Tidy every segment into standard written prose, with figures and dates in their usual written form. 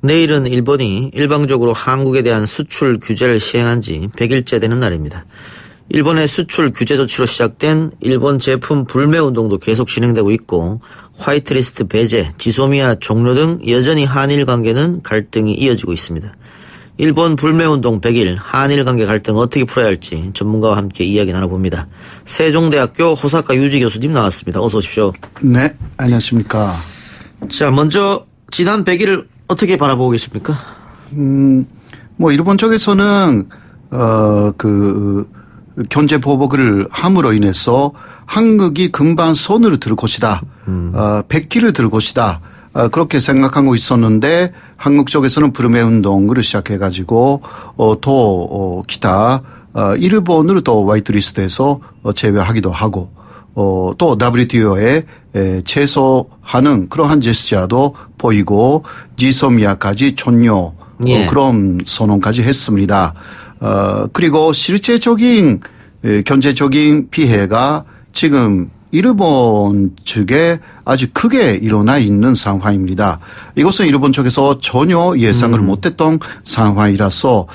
내일은 일본이 일방적으로 한국에 대한 수출 규제를 시행한 지 100일째 되는 날입니다. 일본의 수출 규제 조치로 시작된 일본 제품 불매 운동도 계속 진행되고 있고 화이트리스트 배제, 지소미아 종료 등 여전히 한일 관계는 갈등이 이어지고 있습니다. 일본 불매운동 100일, 한일 관계 갈등 어떻게 풀어야 할지 전문가와 함께 이야기 나눠봅니다. 세종대학교 호사카 유지 교수님 나왔습니다. 어서 오십시오. 네, 안녕하십니까. 자, 먼저 지난 100일을 어떻게 바라보고 계십니까? 일본 쪽에서는 견제 보복을 함으로 인해서 한국이 금방 손으로 들 것이다. 백기를 들 것이다. 그렇게 생각하고 있었는데 한국 쪽에서는 불매 운동을 시작해가지고 또 기타 일본으로 또 화이트리스트에서 제외하기도 하고 또 WTO에 제소하는 그러한 제스처도 보이고 지소미아까지 종료 그런 선언까지 했습니다. 그리고 실제적인 경제적인 피해가 지금 일본 측에 아주 크게 일어나 있는 상황입니다. 이것은 일본 쪽에서 전혀 예상을 못했던 상황이라서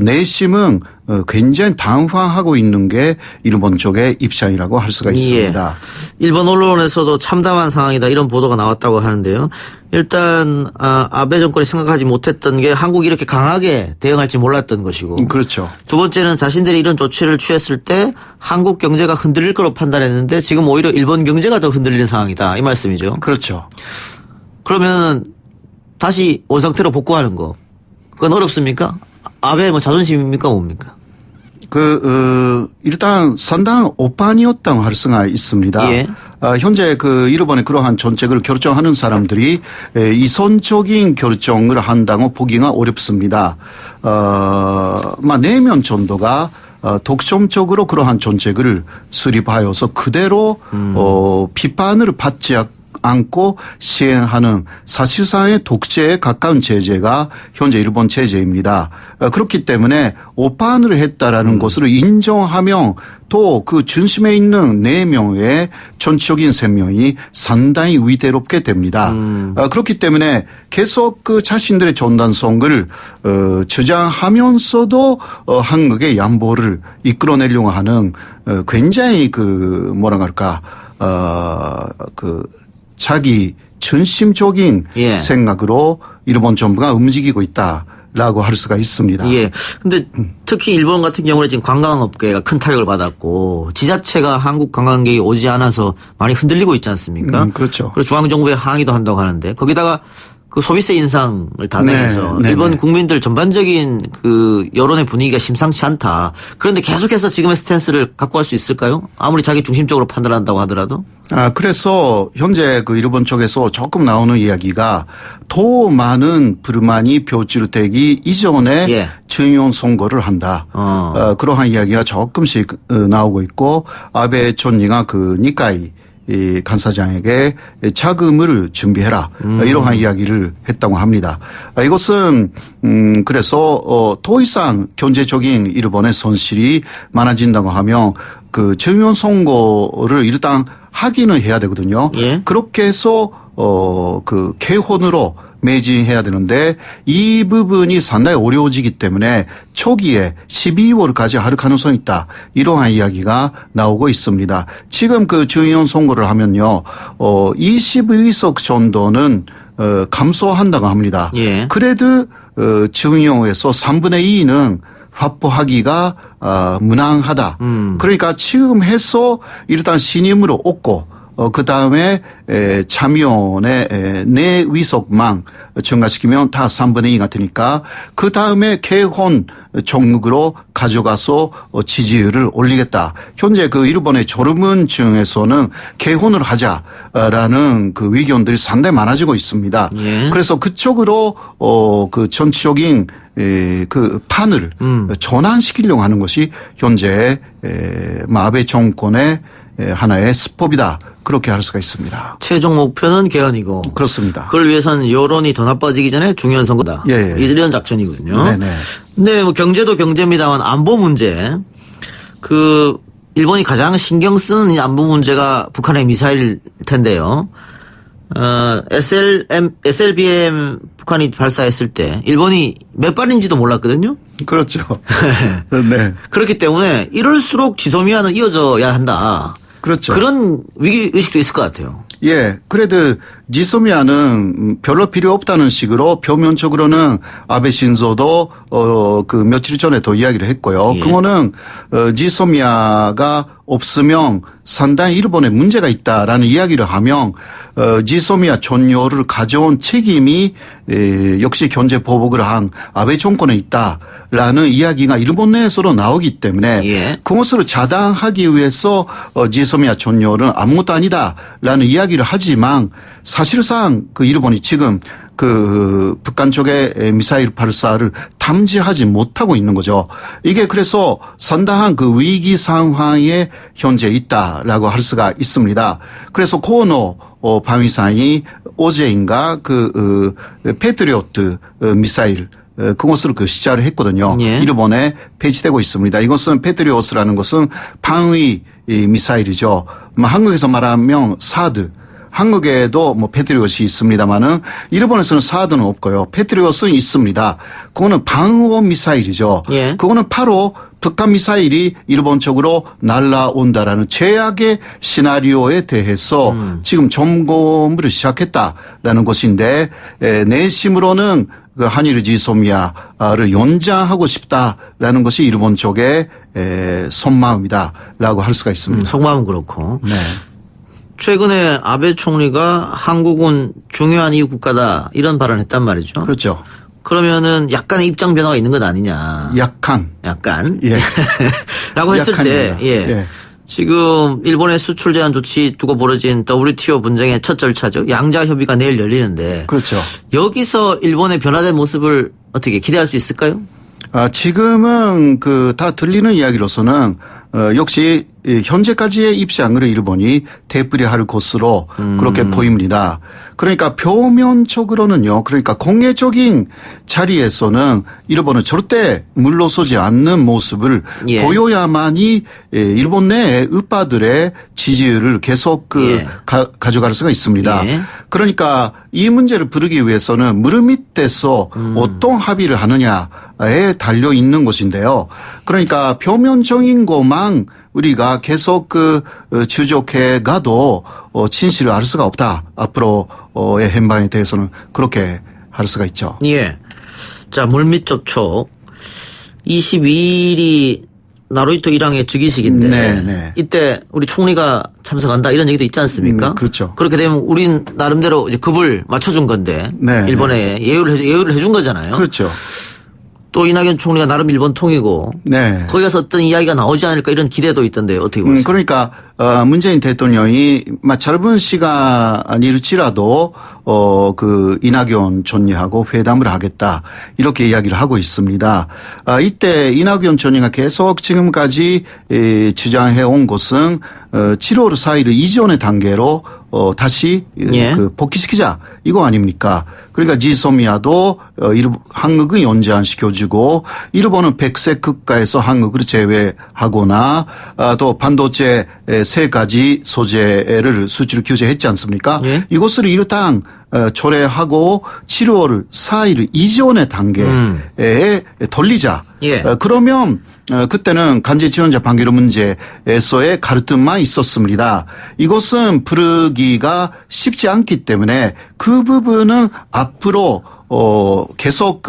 내심은 굉장히 당황하고 있는 게 일본 쪽의 입장이라고 할 수가 있습니다. 예. 일본 언론에서도 참담한 상황이다 이런 보도가 나왔다고 하는데요. 일단 아베 정권이 생각하지 못했던 게 한국이 이렇게 강하게 대응할지 몰랐던 것이고. 그렇죠. 두 번째는 자신들이 이런 조치를 취했을 때 한국 경제가 흔들릴 거로 판단했는데 지금 오히려 일본 경제가 더 흔들리는 상황이다 이 말씀이죠. 그렇죠. 그러면 다시 원상태로 복구하는 거 그건 어렵습니까? 아베 자존심입니까 뭡니까? 일단 상당 오판이었다고 할 수가 있습니다. 예. 현재 일본의 그러한 정책을 결정하는 사람들이 이선적인 결정을 한다고 보기가 어렵습니다. 내면 정도가 독점적으로 그러한 정책을 수립하여서 그대로 비판을 받지 않고 시행하는 사실상의 독재에 가까운 제재가 현재 일본 제재입니다. 그렇기 때문에 오판을 했다라는 것을 인정하면 또 그 중심에 있는 4명의 정치적인 생명이 상당히 위대롭게 됩니다. 그렇기 때문에 계속 자신들의 전단성을 주장하면서도 한국의 양보를 이끌어내려고 하는 굉장히 자기 중심적인 생각으로 일본 정부가 움직이고 있다라고 할 수가 있습니다. 예. 근데 특히 일본 같은 경우는 지금 관광업계가 큰 타격을 받았고 지자체가 한국 관광객이 오지 않아서 많이 흔들리고 있지 않습니까? 그렇죠. 그리고 중앙정부에 항의도 한다고 하는데 거기다가 소비세 인상을 단행해서 일본 국민들 전반적인 여론의 분위기가 심상치 않다. 그런데 계속해서 지금의 스탠스를 갖고 갈 수 있을까요? 아무리 자기 중심적으로 판단한다고 하더라도. 그래서 현재 일본 쪽에서 조금 나오는 이야기가 더 많은 불만이 표출되기 이전에 중요한 선거를 한다. 그러한 이야기가 조금씩 나오고 있고 아베 총리가 니카이 간사장에게 자금을 준비해라. 이러한 이야기를 했다고 합니다. 이것은 그래서 더 이상 경제적인 일본의 손실이 많아진다고 하면 중요한 선거를 일단 하기는 해야 되거든요. 예. 그렇게 해서 개헌으로 매진해야 되는데 이 부분이 상당히 어려워지기 때문에 초기에 12월까지 할 가능성이 있다. 이러한 이야기가 나오고 있습니다. 지금 중의원 선거를 하면요. 22석 정도는 감소한다고 합니다. 예. 그래도 중의원에서 3분의 2는 확보하기가 무난하다. 그러니까 지금 해서 일단 신임으로 얻고 그 다음에 참여원의 내 위석만 증가시키면 다 3분의 2가 되니까 그 다음에 개헌 정국으로 가져가서 지지율을 올리겠다. 현재 일본의 젊은 층에서는 개헌을 하자라는 의견들이 상당히 많아지고 있습니다. 예. 그래서 그쪽으로 정치적인 판을 전환시키려고 하는 것이 현재 아베 정권의 하나의 수법이다. 그렇게 할 수가 있습니다. 최종 목표는 개헌이고. 그렇습니다. 그걸 위해서는 여론이 더 나빠지기 전에 중요한 선거다. 예. 이런 작전이거든요. 네네. 근데 경제도 경제입니다만 안보 문제. 일본이 가장 신경 쓰는 이 안보 문제가 북한의 미사일일 텐데요. SLBM 북한이 발사했을 때 일본이 몇 발인지도 몰랐거든요. 그렇죠. 네. 그렇기 때문에 이럴수록 지소미아는 이어져야 한다. 그렇죠. 그런 위기 의식도 있을 것 같아요. 예. 그래도 지소미아는 별로 필요 없다는 식으로 표면적으로는 아베 신조도 그 며칠 전에도 이야기를 했고요. 예. 그거는 지소미아가 없으면 상당히 일본에 문제가 있다라는 이야기를 하면 지소미아 전요를 가져온 책임이 역시 경제 보복을 한 아베 정권에 있다라는 이야기가 일본 내에서도 나오기 때문에 예. 그것을 차단하기 위해서 지소미아 전요는 아무것도 아니다라는 이야기를 하지만 사실상 그 일본이 지금 그 북한 쪽의 미사일 발사를 탐지하지 못하고 있는 거죠. 이게 그래서 상당한 그 위기 상황에 현재 있다라고 할 수가 있습니다. 그래서 고노 방위상이 어제인가 그 패트리오트 미사일 그것을 그 시작을 했거든요. 예. 일본에 배치되고 있습니다. 이것은 패트리오트라는 것은 방위 미사일이죠. 한국에서 말하면 사드. 한국에도 뭐 패트리엇이 있습니다만은 일본에서는 사드는 없고요. 패트리엇은 있습니다. 그거는 방어 미사일이죠. 예. 그거는 바로 북한 미사일이 일본 쪽으로 날아온다라는 최악의 시나리오에 대해서 지금 점검을 시작했다라는 것인데 내심으로는 그 한일 지소미아를 연장하고 싶다라는 것이 일본 쪽의 속마음이다라고 할 수가 있습니다. 속마음은 그렇고. 네. 최근에 아베 총리가 한국은 중요한 이웃 국가다 이런 발언을 했단 말이죠. 그렇죠. 그러면은 약간의 입장 변화가 있는 건 아니냐. 약간. 예. 라고 했을 때, 약합니다. 예. 예. 지금 일본의 수출 제한 조치 두고 벌어진 WTO 분쟁의 첫 절차죠. 양자 협의가 내일 열리는데. 그렇죠. 여기서 일본의 변화된 모습을 어떻게 기대할 수 있을까요? 지금은 그 다 들리는 이야기로서는 역시 현재까지의 입장으로 일본이 되풀이할 것으로 그렇게 보입니다. 그러니까 표면적으로는요. 그러니까 공개적인 자리에서는 일본은 절대 물러서지 않는 모습을 예. 보여야만이 일본 내의 의파들의 지지율을 계속 가져갈 수가 있습니다. 예. 그러니까 이 문제를 부르기 위해서는 무릎 밑에서 어떤 합의를 하느냐에 달려 있는 것인데요. 그러니까 표면적인 것만 우리가 계속 주족해 가도 진실을 알 수가 없다. 앞으로의 행방에 대해서는 그렇게 할 수가 있죠. 예. 자, 물밑 접촉. 22일이 나루히토 일왕의 즉위식인데 네. 이때 우리 총리가 참석한다 이런 얘기도 있지 않습니까? 그렇죠. 그렇게 되면 우린 나름대로 이제 급을 맞춰준 건데 네. 일본에 예우를 해준 거잖아요. 그렇죠. 또 이낙연 총리가 나름 일본 통이고 네. 거기 가서 어떤 이야기가 나오지 않을까 이런 기대도 있던데 어떻게 보세요? 그러니까 문재인 대통령이 짧은 시간일지라도 그 이낙연 총리하고 회담을 하겠다 이렇게 이야기를 하고 있습니다. 이때 이낙연 총리가 계속 지금까지 주장해 온 것은 7월 4일 이전의 단계로 다시 예. 그 복귀시키자 이거 아닙니까? 그러니까 지소미아도 한국은 연장시켜주고 일본은 백색 국가에서 한국을 제외하거나 또 반도체 세 가지 소재를 수출 규제했지 않습니까? 예. 이것을 일단 초래하고 7월 4일 이전의 단계에 돌리자. 예. 그러면 그때는 간제 지원자 판결 문제에서의 갈등만 있었습니다. 이것은 부르기가 쉽지 않기 때문에 그 부분은 앞으로 계속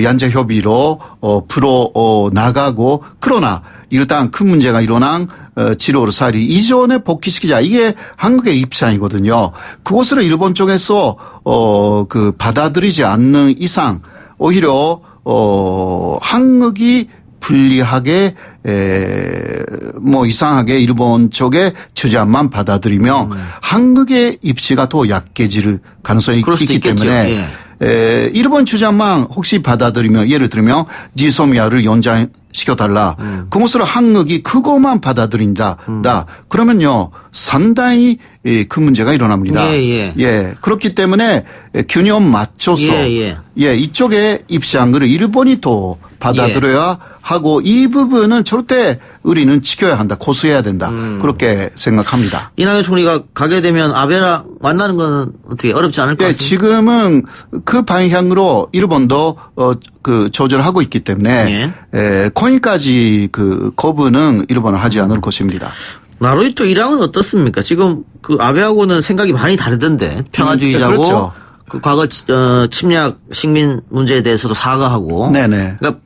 양자 협의로 풀어 나가고 그러나 일단 큰 문제가 일어난 7월 4일 이전에 복귀시키자. 이게 한국의 입장이거든요. 그것을 일본 쪽에서 받아들이지 않는 이상 오히려 한국이 불리하게 이상하게 일본 쪽의 주장만 받아들이면 한국의 입지가 더 약해질 가능성이 있기 있겠죠. 때문에 예. 일본 주장만 혹시 받아들이면 예를 들면 지소미아를 연장시켜달라. 그것을 한국이 그것만 받아들인다. 그러면요 상당히 큰 문제가 일어납니다. 예. 그렇기 때문에 균형 맞춰서 이쪽의 입장을 일본이 또 받아들여야 하고 이 부분은 절대 우리는 지켜야 한다. 고수해야 된다. 그렇게 생각합니다. 이낙연 총리가 가게 되면 아베랑 만나는 건 어떻게 어렵지 않을 것 같습니다. 지금은 그 방향으로 일본도 그 조절하고 있기 때문에 거기까지 그 거부는 일본은 하지 않을 것입니다. 나루히토 일왕은 어떻습니까? 지금 그 아베하고는 생각이 많이 다르던데 평화주의자고 그렇죠. 그 과거 침략 식민 문제에 대해서도 사과하고 네네. 그러니까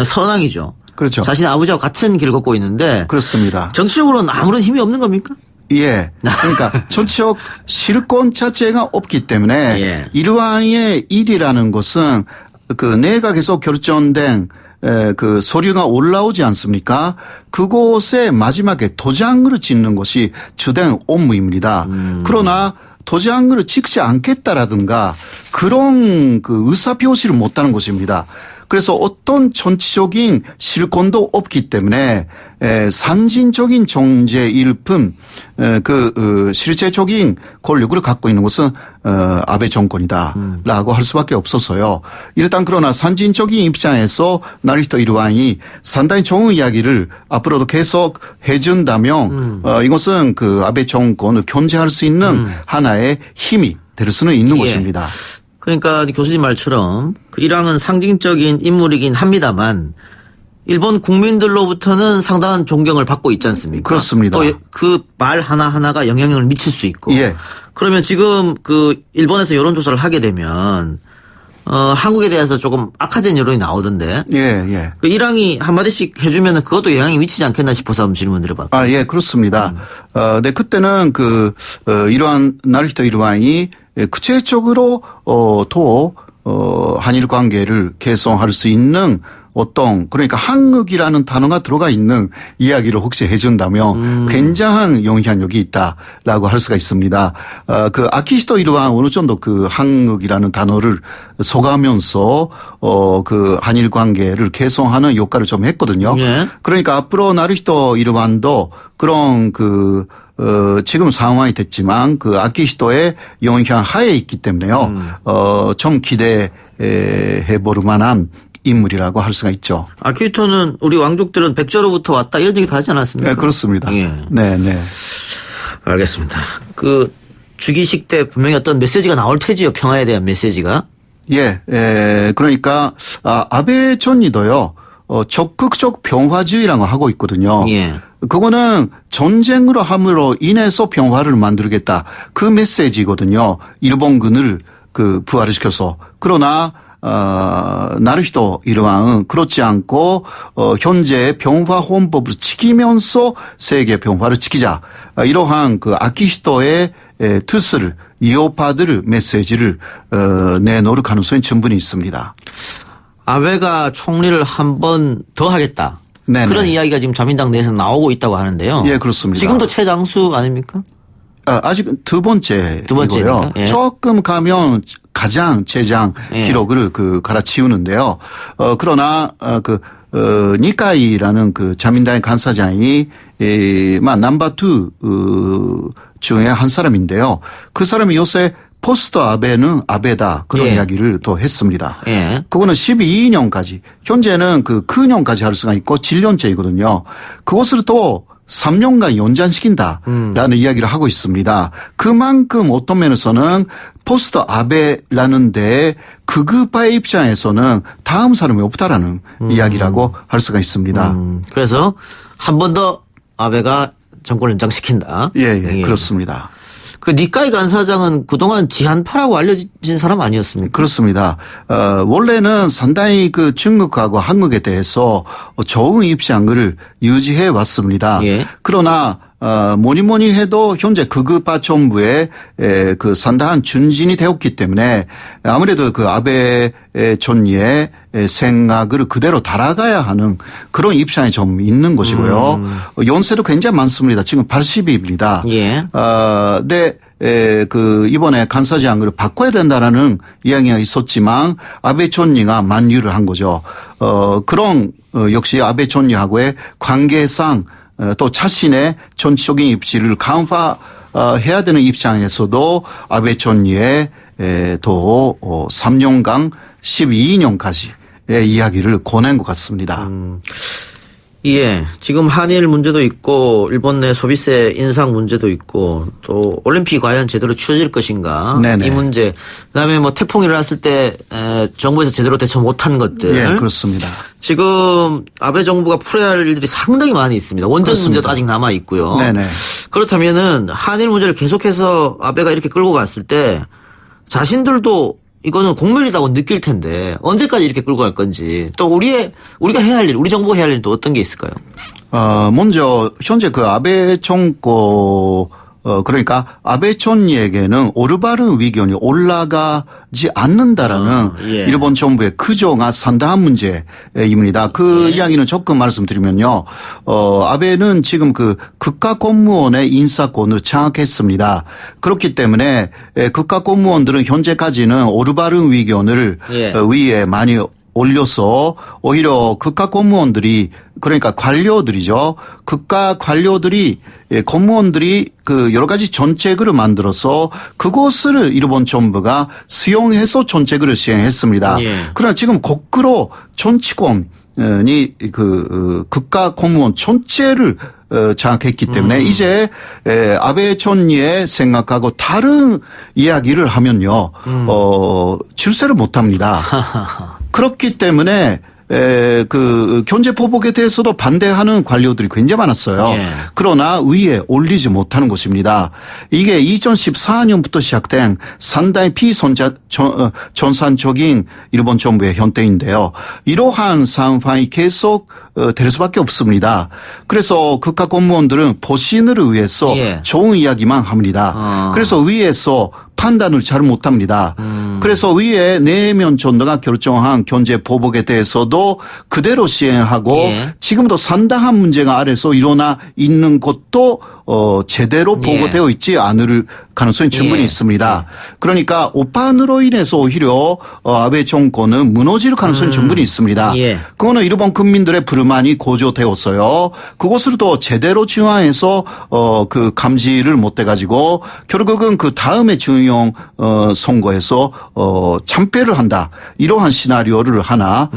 선왕이죠. 그렇죠. 자신의 아버지와 같은 길을 걷고 있는데 그렇습니다. 정치적으로는 아무런 힘이 없는 겁니까? 그러니까 정치적 실권 자체가 없기 때문에 일왕의 일이라는 것은 그 내각에서 결정된 그 서류가 올라오지 않습니까? 그곳에 마지막에 도장을 찍는 것이 주된 업무입니다. 그러나 도장을 찍지 않겠다라든가 그런 그 의사표시를 못하는 것입니다. 그래서 어떤 정치적인 실권도 없기 때문에 상징적인 존재일 뿐 그 실제적인 권력을 갖고 있는 것은 아베 정권이다라고 할 수밖에 없어서요. 일단 그러나 상징적인 입장에서 나루히토 일왕이 상당히 좋은 이야기를 앞으로도 계속 해준다면 이것은 그 아베 정권을 견제할 수 있는 하나의 힘이 될 수는 있는 것입니다. 그러니까 교수님 말처럼 그 일왕은 상징적인 인물이긴 합니다만 일본 국민들로부터는 상당한 존경을 받고 있지 않습니까? 그렇습니다. 또 그 말 하나하나가 영향을 미칠 수 있고. 그러면 지금 그 일본에서 여론조사를 하게 되면 한국에 대해서 조금 악화된 여론이 나오던데. 그 일왕이 한마디씩 해주면 그것도 영향이 미치지 않겠나 싶어서 한번 질문 드려봤거든요. 그렇습니다. 네, 그때는 이러한 나루히토 일왕이 구체적으로 또 한일 관계를 개선할 수 있는 그러니까 한국이라는 단어가 들어가 있는 이야기를 혹시 해준다면 굉장한 영향력이 있다라고 할 수가 있습니다. 그 아키히토 일왕 어느 정도 그 한국이라는 단어를 써가면서 그 한일 관계를 개선하는 역할을 좀 했거든요. 그러니까 앞으로 나루히토 일왕도 그런 지금 상황이 됐지만 그 아키히토의 영향 하에 있기 때문에요. 좀 기대해 볼 만한 인물이라고 할 수가 있죠. 아키히토는 우리 왕족들은 백제로부터 왔다 이런 얘기도 하지 않았습니까? 네, 그렇습니다. 네. 알겠습니다. 그 주기식 때 분명히 어떤 메시지가 나올 테지요. 평화에 대한 메시지가. 그러니까 아베 총리도요. 적극적 평화주의라고 하고 있거든요. 그거는 전쟁으로 함으로 인해서 평화를 만들겠다. 그 메시지거든요. 일본군을 부활을 시켜서. 그러나 나루히토 일왕은 그렇지 않고 현재 평화 헌법을 지키면서 세계 평화를 지키자. 이러한 그 아키히토의 뜻을 이어받을 메시지를 내놓을 가능성이 충분히 있습니다. 아베가 총리를 한 번 더 하겠다. 그런 이야기가 지금 자민당 내에서 나오고 있다고 하는데요. 그렇습니다. 지금도 최장수 아닙니까? 아직 두 번째이고요. 조금 가면 가장 최장 기록을 갈아치우는데요. 그러나 니카이라는 자민당의 간사장이 넘버 2 중에 한 사람인데요. 그 사람이 요새 포스트 아베는 아베다 그런 이야기를 또 했습니다. 그거는 12년까지 현재는 크년까지 할 수가 있고 7년째이거든요. 그것을 또 3년간 연장시킨다라는 이야기를 하고 있습니다. 그만큼 어떤 면에서는 포스트 아베라는 데 극우파의 입장에서는 다음 사람이 없다라는 이야기라고 할 수가 있습니다. 그래서 한 번 더 아베가 정권을 연장시킨다. 그렇습니다. 그 니카이 간사장은 그동안 지한파라고 알려진 사람 아니었습니까? 그렇습니다. 원래는 상당히 중국하고 한국에 대해서 좋은 입장을 유지해 왔습니다. 그러나 뭐니 해도 현재 극우파 정부의 상당한 준진이 되었기 때문에 아무래도 아베 총리의 생각을 그대로 따라가야 하는 그런 입장이 좀 있는 것이고요. 연세도 굉장히 많습니다. 지금 80입니다. 네. 이번에 간사장을 바꿔야 된다라는 이야기가 있었지만 아베 총리가 만류를 한 거죠. 그런 역시 아베 총리하고의 관계상 또 자신의 정치적인 입지를 강화 해야 되는 입장에서도 아베 총리의 또 3년간 12년까지의 이야기를 권한 것 같습니다. 예. 지금 한일 문제도 있고 일본 내 소비세 인상 문제도 있고 또 올림픽이 과연 제대로 치러질 것인가 네네. 이 문제 그다음에 뭐 태풍이 일어났을 때 정부에서 제대로 대처 못한 것들 예, 그렇습니다. 지금 아베 정부가 풀어야 할 일들이 상당히 많이 있습니다. 원전 그렇습니다. 문제도 아직 남아 있고요. 네네. 그렇다면은 한일 문제를 계속해서 아베가 이렇게 끌고 갔을 때 자신들도 이거는 공멸이라고 느낄 텐데 언제까지 이렇게 끌고 갈 건지 또 우리가 해야 할 일, 우리 정부가 해야 할 일은 또 어떤 게 있을까요? 먼저 현재 그 아베 정권 그러니까 아베 총리에게는 올바른 의견이 올라가지 않는다라는 예. 일본 정부의 크조가 상당한 문제입니다. 그 이야기는 조금 말씀드리면요. 아베는 지금 그 국가공무원의 인사권을 장악했습니다. 그렇기 때문에 국가공무원들은 현재까지는 올바른 의견을 위에 많이 올려서 오히려 국가 공무원들이 그러니까 관료들이죠. 국가 관료들이 공무원들이 그 여러 가지 정책을 만들어서 그것을 일본 정부가 수용해서 정책을 시행했습니다. 그러나 지금 거꾸로 정치권이 그 국가 공무원 전체를 장악했기 때문에 이제 아베 총리의 생각하고 다른 이야기를 하면요. 출세를 못 합니다. 그렇기 때문에 그 경제 보복에 대해서도 반대하는 관료들이 굉장히 많았어요. 그러나 위에 올리지 못하는 것입니다. 이게 2014년부터 시작된 상당히 비전산적인 일본 정부의 형태인데요. 이러한 상황이 계속 될 수밖에 없습니다. 그래서 국가 공무원들은 보신을 위해서 좋은 이야기만 합니다. 그래서 위에서 판단을 잘 못합니다. 그래서 위에 내면 전도가 결정한 경제 보복에 대해서도 그대로 시행하고 지금도 상당한 문제가 아래서 일어나 있는 것도 제대로 보고되어 있지 않을 가능성이 충분히 있습니다. 그러니까 오판으로 인해서 오히려 아베 정권은 무너질 가능성이 충분히 있습니다. 그거는 일본 국민들의 불만이 고조되었어요. 그것으로도 제대로 중화해서 그 감지를 못해 가지고 결국은 그 다음에 중요 선거에서 참패를 한다. 이러한 시나리오를 하나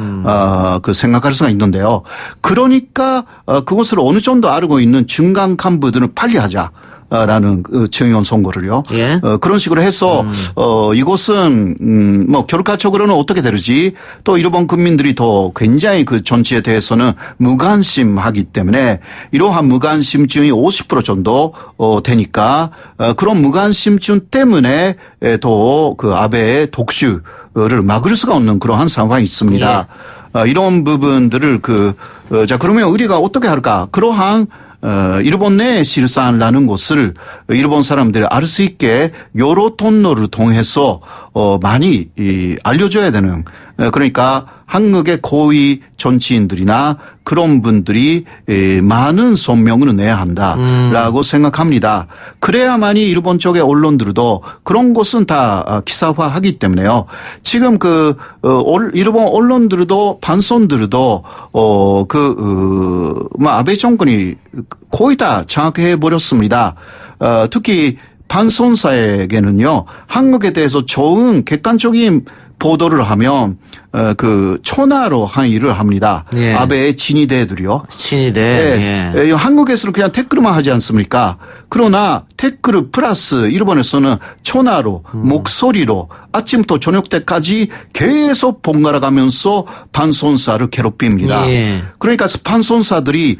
그 생각할 수가 있는데요. 그러니까 그것을 어느 정도 알고 있는 중간 간부들은 빨리 하자. 라는 중요한 선거를요. 그런 식으로 해서 이것은 뭐 결과적으로는 어떻게 되는지 또 일본 국민들이 더 굉장히 그 정치에 대해서는 무관심하기 때문에 이러한 무관심증이 50% 정도 되니까 그런 무관심증 때문에 또 그 아베의 독주를 막을 수가 없는 그러한 상황이 있습니다. 이런 부분들을 자 그러면 우리가 어떻게 할까? 그러한 일본 내 실상이라는 것을 일본 사람들이 알 수 있게 여러 통로를 통해서 많이 알려줘야 되는 그러니까 한국의 고위 정치인들이나 그런 분들이 많은 성명을 내야 한다라고 생각합니다. 그래야만이 일본 쪽의 언론들도 그런 것은 다 기사화하기 때문에요. 지금 일본 언론들도 방송들도 아베 정권이 거의 다 장악해 버렸습니다. 특히 방송사에게는요 한국에 대해서 좋은 객관적인 보도를 하면 천하로 한 일을 합니다. 아베의 친위대들이요. 친위대. 한국에서는 그냥 댓글만 하지 않습니까? 그러나 댓글 플러스 일본에서는 천하로 목소리로 아침부터 저녁 때까지 계속 번갈아 가면서 방송사를 괴롭힙니다. 그러니까 방송사들이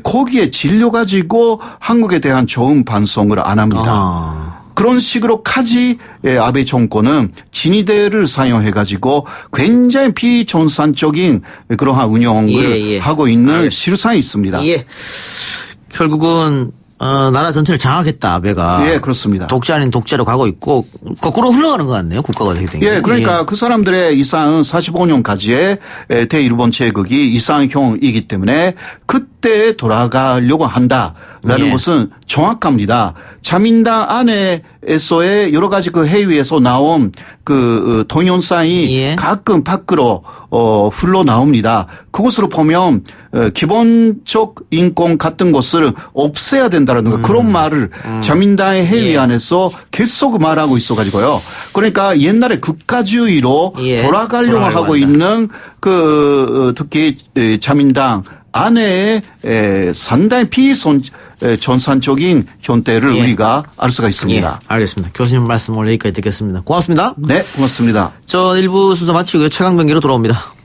거기에 질려가지고 한국에 대한 좋은 방송을 안 합니다. 그런 식으로까지 아베 정권은 친위대를 사용해가지고 굉장히 비정상적인 그러한 운영을 하고 있는 실상이 있습니다. 결국은 나라 전체를 장악했다 아베가. 그렇습니다. 독재 아닌 독재로 가고 있고 거꾸로 흘러가는 것 같네요. 국가가 되게 된 게. 그러니까 그 사람들의 이상은 45년까지의 대일본 제국이 이상형이기 때문에 그때에 돌아가려고 한다라는 것은 정확합니다. 자민당 안에서의 여러 가지 그 회의에서 나온 그 동영상이 예. 가끔 밖으로 흘러나옵니다. 그것으로 보면 기본적 인권 같은 것을 없애야 된다는 그런 말을 자민당의 회의안에서 계속 말하고 있어가지고요. 그러니까 옛날에 국가주의로 예. 돌아가려고 하고 한다. 있는 그 특히 자민당 안에 상당히 비전산적인 형태를 예. 우리가 알 수가 있습니다. 예, 알겠습니다. 교수님 말씀 오늘 여기까지 듣겠습니다. 고맙습니다. 네, 고맙습니다. 저 1부 순서 마치고요. 최강병기로 돌아옵니다.